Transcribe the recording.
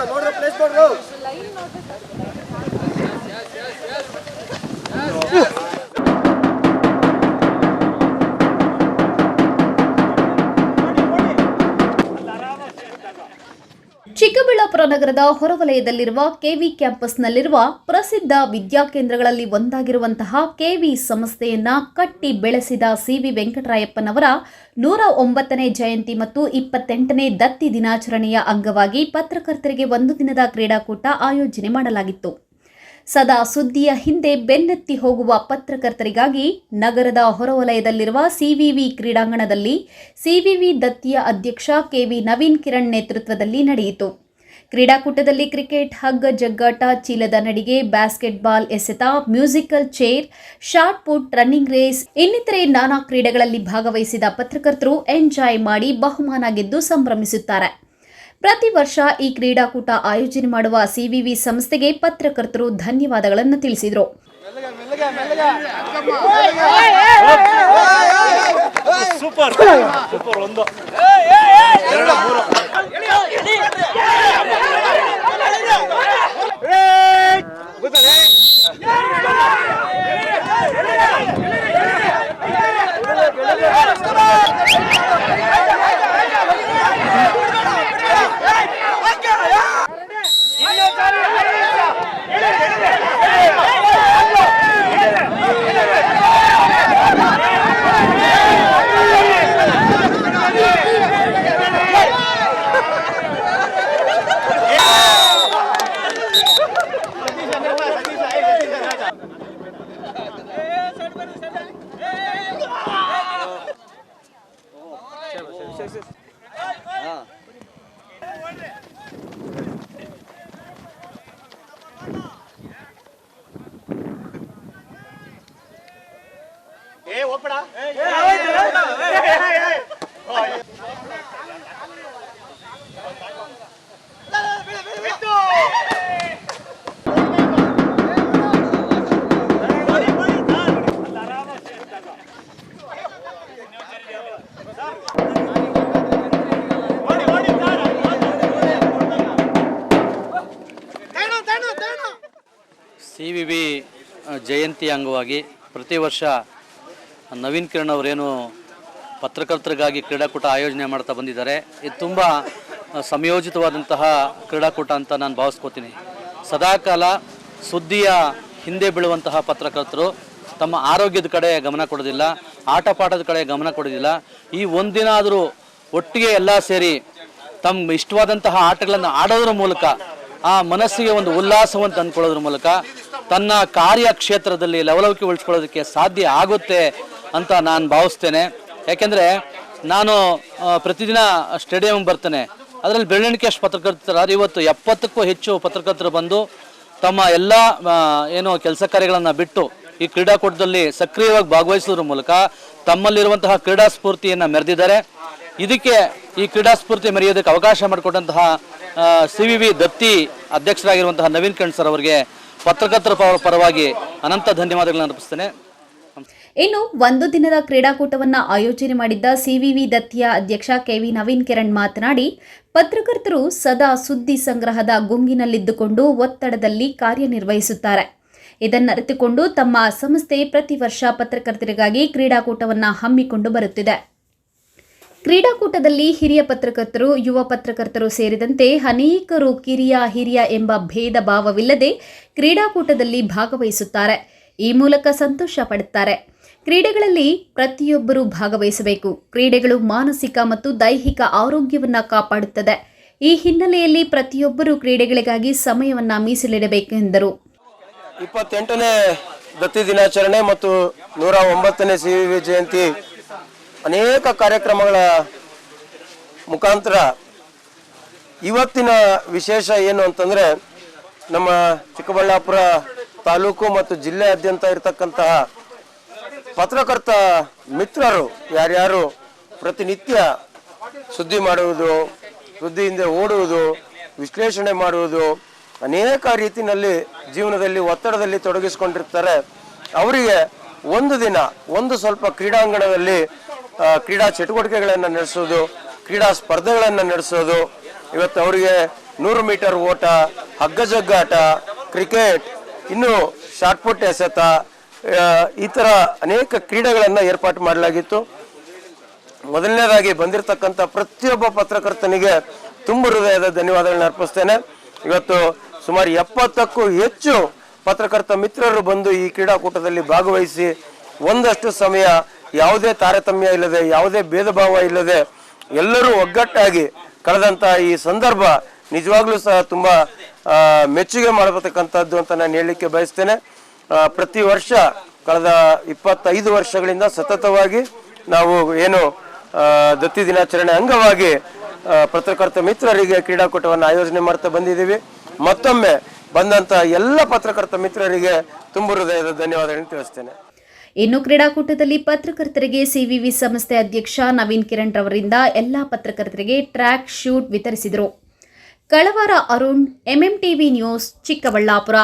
ನೋಡ್ರ ಪ್ಲೇಸ್ ನೋಡ್ರು. ಚಿಕ್ಕಬಳ್ಳಾಪುರ ನಗರದ ಹೊರವಲಯದಲ್ಲಿರುವ ಕೆವಿ ಕ್ಯಾಂಪಸ್ನಲ್ಲಿರುವ ಪ್ರಸಿದ್ಧ ವಿದ್ಯಾಕೇಂದ್ರಗಳಲ್ಲಿ ಒಂದಾಗಿರುವಂತಹ ಕೆವಿ ಸಂಸ್ಥೆಯನ್ನ ಕಟ್ಟಿ ಬೆಳೆಸಿದ ಸಿವಿ ವೆಂಕಟರಾಯಪ್ಪನವರ 109ನೇ ಜಯಂತಿ ಮತ್ತು 28ನೇ ದತ್ತಿ ದಿನಾಚರಣೆಯ ಅಂಗವಾಗಿ ಪತ್ರಕರ್ತರಿಗೆ ಒಂದು ದಿನದ ಕ್ರೀಡಾಕೂಟ ಆಯೋಜನೆ ಮಾಡಲಾಗಿತ್ತು. ಸದಾ ಸುದ್ದಿಯ ಹಿಂದೆ ಬೆನ್ನತ್ತಿ ಹೋಗುವ ಪತ್ರಕರ್ತರಿಗಾಗಿ ನಗರದ ಹೊರವಲಯದಲ್ಲಿರುವ ಸಿವಿವಿ ಕ್ರೀಡಾಂಗಣದಲ್ಲಿ ಸಿವಿವಿ ದತ್ತಿಯ ಅಧ್ಯಕ್ಷ ಕೆವಿ ನವೀನ್ ಕಿರಣ್ ನೇತೃತ್ವದಲ್ಲಿ ನಡೆಯಿತು. ಕ್ರೀಡಾಕೂಟದಲ್ಲಿ ಕ್ರಿಕೆಟ್, ಹಗ್ಗ ಜಗ್ಗಾಟ, ಚೀಲದ ನಡಿಗೆ, ಬ್ಯಾಸ್ಕೆಟ್ಬಾಲ್ ಎಸೆತ, musical chair, shot put, running race ಇನ್ನಿತರೆ ನಾನಾ ಕ್ರೀಡೆಗಳಲ್ಲಿ ಭಾಗವಹಿಸಿದ ಪತ್ರಕರ್ತರು ಎಂಜಾಯ್ ಮಾಡಿ ಬಹುಮಾನ ಗೆದ್ದು ಸಂಭ್ರಮಿಸುತ್ತಾರೆ. ಪ್ರತಿ ವರ್ಷ ಈ ಕ್ರೀಡಾಕೂಟ ಆಯೋಜನೆ ಮಾಡುವ ಸಿವಿವಿ ಸಂಸ್ಥೆಗೆ ಪತ್ರಕರ್ತರು ಧನ್ಯವಾದಗಳನ್ನು ತಿಳಿಸಿದರು. ಸಿವಿವಿ ಜಯಂತಿ ಅಂಗವಾಗಿ ಪ್ರತಿ ವರ್ಷ ನವೀನ್ ಕಿರಣ್ ಅವರೇನು ಪತ್ರಕರ್ತರಿಗಾಗಿ ಕ್ರೀಡಾಕೂಟ ಆಯೋಜನೆ ಮಾಡ್ತಾ ಬಂದಿದ್ದಾರೆ. ಇದು ತುಂಬ ಸಂಯೋಜಿತವಾದಂತಹ ಕ್ರೀಡಾಕೂಟ ಅಂತ ನಾನು ಭಾವಿಸ್ಕೋತೀನಿ. ಸದಾಕಾಲ ಸುದ್ದಿಯ ಹಿಂದೆ ಬೀಳುವಂತಹ ಪತ್ರಕರ್ತರು ತಮ್ಮ ಆರೋಗ್ಯದ ಕಡೆ ಗಮನ ಕೊಡೋದಿಲ್ಲ, ಆಟ ಪಾಠದ ಕಡೆ ಗಮನ ಕೊಡೋದಿಲ್ಲ. ಈ ಒಂದಿನ ಆದರೂ ಒಟ್ಟಿಗೆ ಎಲ್ಲ ಸೇರಿ ತಮ್ಮ ಇಷ್ಟವಾದಂತಹ ಆಟಗಳನ್ನು ಆಡೋದ್ರ ಮೂಲಕ ಆ ಮನಸ್ಸಿಗೆ ಒಂದು ಉಲ್ಲಾಸವನ್ನು ತಂದುಕೊಳ್ಳೋದ್ರ ಮೂಲಕ ತನ್ನ ಕಾರ್ಯಕ್ಷೇತ್ರದಲ್ಲಿ ಲವಲವಿಕೆಗೊಳಿಸ್ಕೊಳ್ಳೋದಕ್ಕೆ ಸಾಧ್ಯ ಆಗುತ್ತೆ ಅಂತ ನಾನು ಭಾವಿಸ್ತೇನೆ. ಯಾಕೆಂದರೆ ನಾನು ಪ್ರತಿದಿನ ಸ್ಟೇಡಿಯಂ ಬರ್ತೇನೆ. ಅದರಲ್ಲಿ ಬೆರಳೆಣಿಕೆ ಅಷ್ಟು ಪತ್ರಕರ್ತರು ಇವತ್ತು 70ಕ್ಕೂ ಹೆಚ್ಚು ಪತ್ರಕರ್ತರು ಬಂದು ತಮ್ಮ ಎಲ್ಲ ಏನು ಕೆಲಸ ಕಾರ್ಯಗಳನ್ನು ಬಿಟ್ಟು ಈ ಕ್ರೀಡಾಕೂಟದಲ್ಲಿ ಸಕ್ರಿಯವಾಗಿ ಭಾಗವಹಿಸೋದ್ರ ಮೂಲಕ ತಮ್ಮಲ್ಲಿರುವಂತಹ ಕ್ರೀಡಾ ಸ್ಫೂರ್ತಿಯನ್ನು ಮೆರೆದಿದ್ದಾರೆ. ಇದಕ್ಕೆ ಈ ಕ್ರೀಡಾ ಸ್ಫೂರ್ತಿ ಮೆರೆಯೋದಕ್ಕೆ ಅವಕಾಶ ಮಾಡಿಕೊಟ್ಟಂತಹ ಸಿವಿವಿ ದತ್ತಿ ಅಧ್ಯಕ್ಷರಾಗಿರುವಂತಹ ನವೀನ್ ಕಿರಣ್ ಸರ್ ಅವರಿಗೆ ಪತ್ರಕರ್ತರ ಪರವಾಗಿ ಅನಂತ ಧನ್ಯವಾದಗಳನ್ನು ಅರ್ಪಿಸ್ತೇನೆ. ಇನ್ನು ಒಂದು ದಿನದ ಕ್ರೀಡಾಕೂಟವನ್ನು ಆಯೋಜನೆ ಮಾಡಿದ್ದ ಸಿವಿವಿ ದತ್ತಿಯ ಅಧ್ಯಕ್ಷ ಕೆವಿ ನವೀನ್ ಕಿರಣ್ ಮಾತನಾಡಿ, ಪತ್ರಕರ್ತರು ಸದಾ ಸುದ್ದಿ ಸಂಗ್ರಹದ ಗುಂಗಿನಲ್ಲಿದ್ದುಕೊಂಡು ಒತ್ತಡದಲ್ಲಿ ಕಾರ್ಯನಿರ್ವಹಿಸುತ್ತಾರೆ. ಇದನ್ನರಿತುಕೊಂಡು ತಮ್ಮ ಸಂಸ್ಥೆ ಪ್ರತಿ ವರ್ಷ ಪತ್ರಕರ್ತರಿಗಾಗಿ ಕ್ರೀಡಾಕೂಟವನ್ನು ಹಮ್ಮಿಕೊಂಡು ಬರುತ್ತಿದೆ. ಕ್ರೀಡಾಕೂಟದಲ್ಲಿ ಹಿರಿಯ ಪತ್ರಕರ್ತರು, ಯುವ ಪತ್ರಕರ್ತರು ಸೇರಿದಂತೆ ಅನೇಕರು ಕಿರಿಯ ಹಿರಿಯ ಎಂಬ ಭೇದ ಭಾವವಿಲ್ಲದೆ ಕ್ರೀಡಾಕೂಟದಲ್ಲಿ ಭಾಗವಹಿಸುತ್ತಾರೆ. ಈ ಮೂಲಕ ಸಂತೋಷ ಪಡುತ್ತಾರೆ. ಕ್ರೀಡೆಗಳಲ್ಲಿ ಪ್ರತಿಯೊಬ್ಬರೂ ಭಾಗವಹಿಸಬೇಕು. ಕ್ರೀಡೆಗಳು ಮಾನಸಿಕ ಮತ್ತು ದೈಹಿಕ ಆರೋಗ್ಯವನ್ನು ಕಾಪಾಡುತ್ತದೆ. ಈ ಹಿನ್ನೆಲೆಯಲ್ಲಿ ಪ್ರತಿಯೊಬ್ಬರೂ ಕ್ರೀಡೆಗಳಿಗಾಗಿ ಸಮಯವನ್ನು ಮೀಸಲಿಡಬೇಕು ಎಂದರು. 28ನೇ ದತ್ತಿ ದಿನಾಚರಣೆ ಮತ್ತು 109ನೇ ಸಿವಿವಿ ಜಯಂತಿ ಅನೇಕ ಕಾರ್ಯಕ್ರಮಗಳ ಮುಖಾಂತರ ಇವತ್ತಿನ ವಿಶೇಷ ಏನು ಅಂತಂದರೆ, ನಮ್ಮ ಚಿಕ್ಕಬಳ್ಳಾಪುರ ತಾಲೂಕು ಮತ್ತು ಜಿಲ್ಲೆಯಾದ್ಯಂತ ಇರತಕ್ಕಂತಹ ಪತ್ರಕರ್ತ ಮಿತ್ರರು ಯಾರ್ಯಾರು ಪ್ರತಿನಿತ್ಯ ಸುದ್ದಿ ಮಾಡುವುದು, ಸುದ್ದಿ ಹಿಂದೆ ಓಡುವುದು, ವಿಶ್ಲೇಷಣೆ ಮಾಡುವುದು, ಅನೇಕ ರೀತಿಯಲ್ಲಿ ಜೀವನದಲ್ಲಿ ಒತ್ತಡದಲ್ಲಿ ತೊಡಗಿಸಿಕೊಂಡಿರ್ತಾರೆ. ಅವರಿಗೆ ಒಂದು ದಿನ ಸ್ವಲ್ಪ ಕ್ರೀಡಾಂಗಣದಲ್ಲಿ ಕ್ರೀಡಾ ಚಟುವಟಿಕೆಗಳನ್ನು ನಡೆಸೋದು, ಕ್ರೀಡಾ ಸ್ಪರ್ಧೆಗಳನ್ನು ನಡೆಸೋದು. ಇವತ್ತು ಅವರಿಗೆ 100 ಮೀಟರ್ ಓಟ, ಹಗ್ಗಜಗ್ಗಾಟ, ಕ್ರಿಕೆಟ್, ಇನ್ನು ಶಾಟ್ಪುಟ್ ಎಸೆತ, ಈ ಥರ ಅನೇಕ ಕ್ರೀಡೆಗಳನ್ನು ಏರ್ಪಾಟು ಮಾಡಲಾಗಿತ್ತು. ಮೊದಲನೇದಾಗಿ ಬಂದಿರತಕ್ಕಂಥ ಪ್ರತಿಯೊಬ್ಬ ಪತ್ರಕರ್ತನಿಗೆ ತುಂಬ ಹೃದಯದ ಧನ್ಯವಾದಗಳನ್ನ ಅರ್ಪಿಸ್ತೇನೆ. ಇವತ್ತು ಸುಮಾರು 70ಕ್ಕೂ ಹೆಚ್ಚು ಪತ್ರಕರ್ತ ಮಿತ್ರರು ಬಂದು ಈ ಕ್ರೀಡಾಕೂಟದಲ್ಲಿ ಭಾಗವಹಿಸಿ ಒಂದಷ್ಟು ಸಮಯ ಯಾವುದೇ ತಾರತಮ್ಯ ಇಲ್ಲದೆ, ಯಾವುದೇ ಭೇದ ಭಾವ ಇಲ್ಲದೆ ಎಲ್ಲರೂ ಒಗ್ಗಟ್ಟಾಗಿ ಕಳೆದಂಥ ಈ ಸಂದರ್ಭ ನಿಜವಾಗ್ಲೂ ಸಹ ತುಂಬ ಮೆಚ್ಚುಗೆ ಮಾಡತಕ್ಕಂಥದ್ದು ಅಂತ ನಾನು ಹೇಳಲಿಕ್ಕೆ ಬಯಸ್ತೇನೆ. ಪ್ರತಿ ವರ್ಷ ಕಳೆದ 25 ವರ್ಷಗಳಿಂದ ಸತತವಾಗಿ ನಾವು ಏನು ದತ್ತಿ ದಿನಾಚರಣೆ ಅಂಗವಾಗಿ ಪತ್ರಕರ್ತ ಮಿತ್ರರಿಗೆ ಕ್ರೀಡಾಕೂಟವನ್ನು ಆಯೋಜನೆ ಮಾಡ್ತಾ ಬಂದಿದ್ದೀವಿ. ಮತ್ತೊಮ್ಮೆ ಬಂದಂಥ ಎಲ್ಲ ಪತ್ರಕರ್ತ ಮಿತ್ರರಿಗೆ ತುಂಬ ಹೃದಯದ ಧನ್ಯವಾದಗಳನ್ನು ತಿಳಿಸ್ತೇನೆ. ಇನ್ನು ಕ್ರೀಡಾಕೂಟದಲ್ಲಿ ಪತ್ರಕರ್ತರಿಗೆ ಸಿವಿವಿ ಸಂಸ್ಥೆ ಅಧ್ಯಕ್ಷ ನವೀನ್ ಕಿರಣ್ ರವರಿಂದ ಎಲ್ಲ ಪತ್ರಕರ್ತರಿಗೆ ಟ್ರ್ಯಾಕ್ ಶೂಟ್ ವಿತರಿಸಿದರು. ಕಳವಾರ ಅರುಣ್, ಎಂಎಂಟಿವಿ ನ್ಯೂಸ್, ಚಿಕ್ಕಬಳ್ಳಾಪುರ.